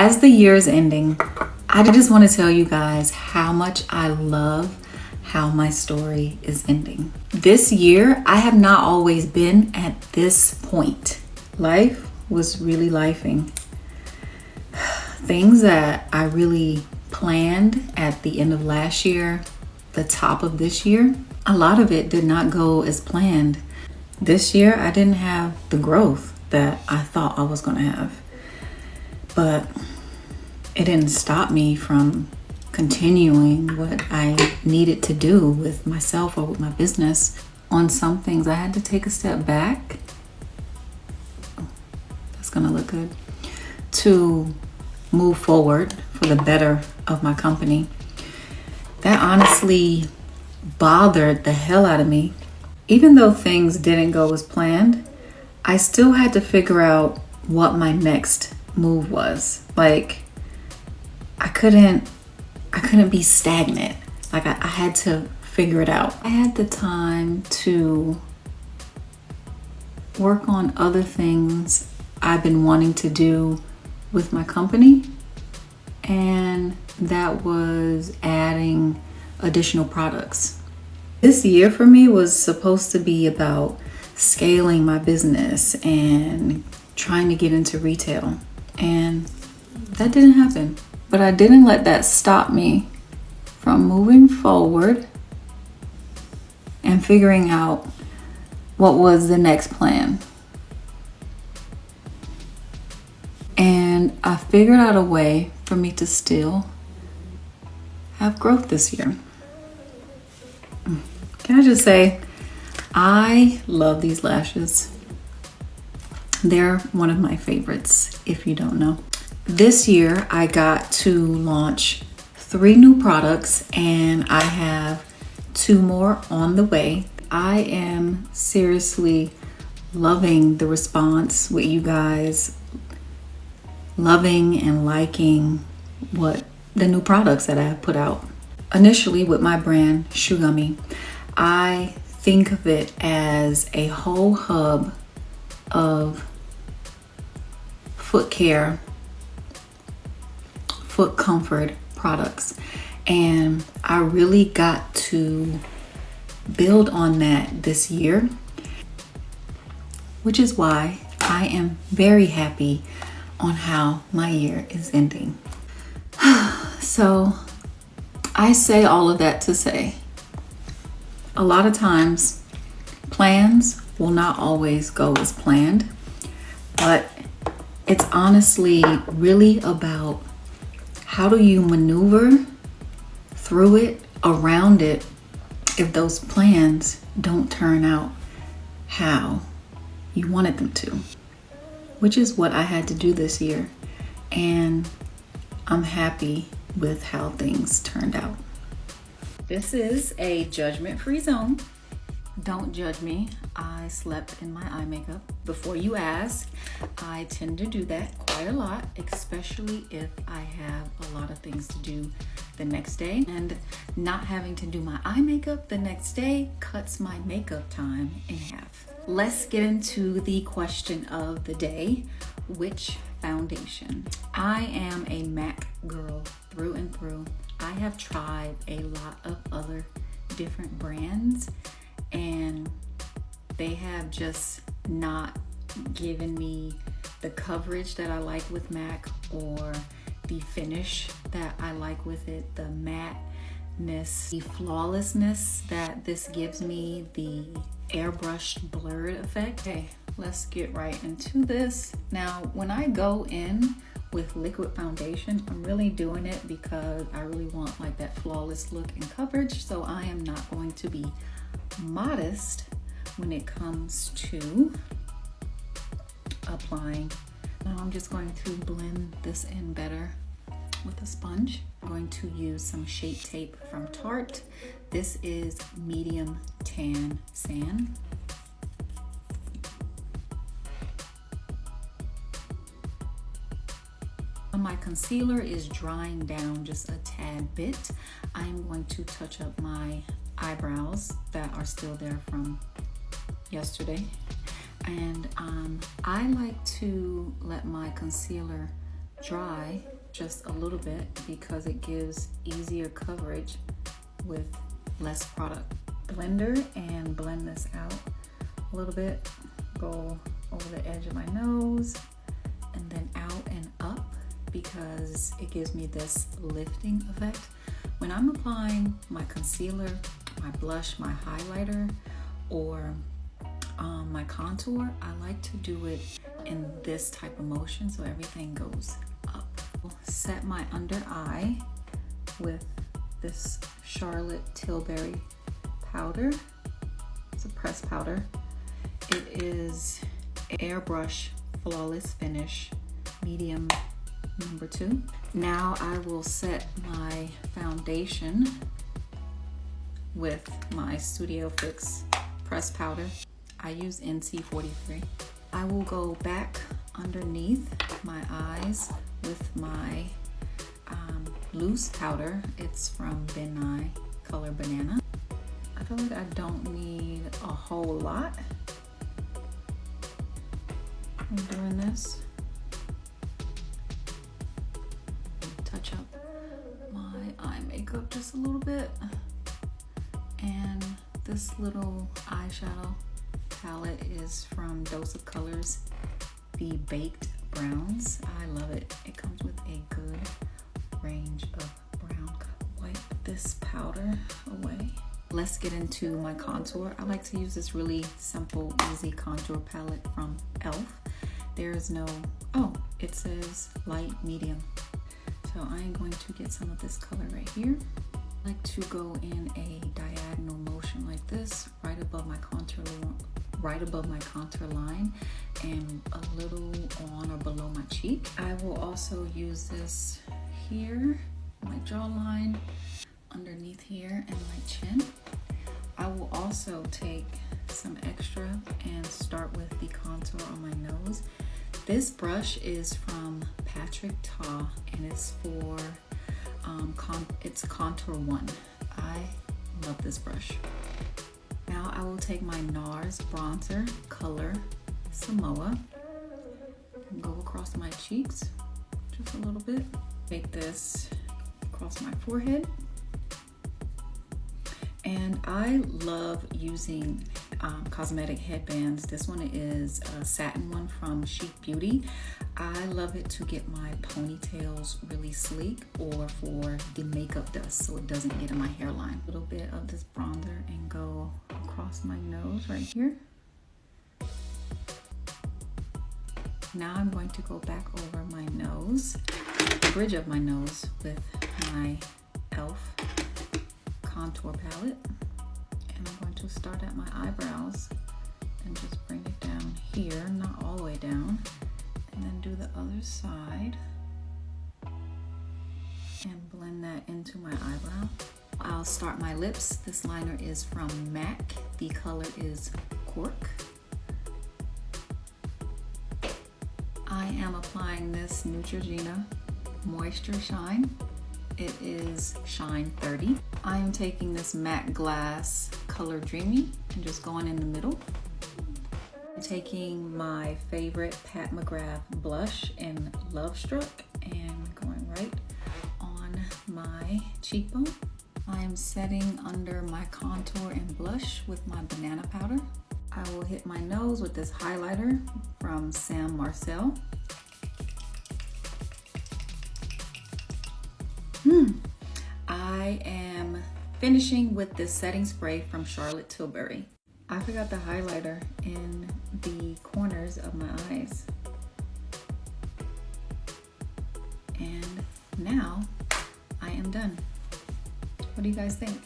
As the year is ending, I just want to tell you guys how much I love how my story is ending. This year, I have not always been at this point. Life was really lifing. Things that I really planned at the end of last year, the top of this year, a lot of it did not go as planned. This year, I didn't have the growth that I thought I was going to have. But it didn't stop me from continuing what I needed to do with myself or with my business. On some things, I had to take a step back. Oh, that's gonna look good. To move forward for the better of my company. That honestly bothered the hell out of me. Even though things didn't go as planned, I still had to figure out what my next move was. Like, I couldn't be stagnant. Like I had to figure it out. I had the time to work on other things I've been wanting to do with my company, and that was adding additional products. This year for me was supposed to be about scaling my business and trying to get into retail, and that didn't happen. But I didn't let that stop me from moving forward and figuring out what was the next plan. And I figured out a way for me to still have growth this year. Can I just say, I love these lashes. They're one of my favorites, if you don't know. This year, I got to launch 3 new products, and I have 2 more on the way. I am seriously loving the response with you guys, loving and liking what the new products that I have put out. Initially with my brand, Shoe Gummy, I think of it as a whole hub of foot care, foot comfort products, and I really got to build on that this year, which is why I am very happy on how my year is ending. So I say all of that to say, a lot of times plans will not always go as planned, but it's honestly really about how do you maneuver through it, around it, if those plans don't turn out how you wanted them to, which is what I had to do this year. And I'm happy with how things turned out. This is a judgment-free zone. Don't judge me. I slept in my eye makeup. Before you ask, I tend to do that quite a lot, especially if I have a lot of things to do the next day. And not having to do my eye makeup the next day cuts my makeup time in half. Let's get into the question of the day. Which foundation? I am a MAC girl through and through. I have tried a lot of other different brands, and they have just not given me the coverage that I like with MAC, or the finish that I like with it, the matte-ness, the flawlessness that this gives me, the airbrushed blurred effect. Okay, let's get right into this. Now, when I go in with liquid foundation, I'm really doing it because I really want like that flawless look and coverage, so I am not going to be modest when it comes to applying. Now I'm just going to blend this in better with a sponge. I'm going to use some Shape Tape from Tarte. This is medium tan sand. My concealer is drying down just a tad bit. I'm going to touch up my eyebrows that are still there from yesterday. And I like to let my concealer dry just a little bit because it gives easier coverage with less product. Blender and blend this out a little bit. Go over the edge of my nose and then out and up because it gives me this lifting effect. When I'm applying my concealer, my blush, my highlighter, or my contour, I like to do it in this type of motion so everything goes up. Set my under eye with this Charlotte Tilbury powder. It's a pressed powder. It is Airbrush Flawless Finish medium number 2. Now I will set my foundation with my Studio Fix pressed powder. I use NC43. I will go back underneath my eyes with my loose powder. It's from Ben Nye Color Banana. I feel like I don't need a whole lot. I'm doing this. Touch up my eye makeup just a little bit. And this little eyeshadow palette is from Dose of Colors, the Baked Browns. I love it. It comes with a good range of brown. Wipe this powder away. Let's get into my contour. I like to use this really simple, easy contour palette from e.l.f. There is no, oh, it says light, medium. So I am going to get some of this color right here. I like to go in a diagonal motion like this, right above my contour line and a little on or below my cheek. I will also use this here, my jawline, underneath here, and my chin. I will also take some extra and start with the contour on my nose. This brush is from Patrick Ta and it's for it's Contour 1. I love this brush. Now I will take my NARS bronzer color Samoa and go across my cheeks just a little bit. Take this across my forehead. And I love using cosmetic headbands. This one is a satin one from Chic Beauty. I love it to get my ponytails really sleek or for the makeup dust so it doesn't get in my hairline. A little bit of this bronzer and go across my nose right here. Now I'm going to go back over my nose, the bridge of my nose with my e.l.f. contour palette, and I'm going to start at my eyebrows and just bring it down here, not all the way down, and then do the other side and blend that into my eyebrow. I'll start my lips. This liner is from MAC. The color is Cork. I am applying this Neutrogena Moisture Shine. It is Shine 30. I am taking this matte glass color Dreamy and just going in the middle. I'm taking my favorite Pat McGrath blush in Love Struck and going right on my cheekbone. I am setting under my contour and blush with my banana powder. I will hit my nose with this highlighter from Sam Marcel. I am finishing with this setting spray from Charlotte Tilbury. I forgot the highlighter in the corners of my eyes. And now I am done. What do you guys think?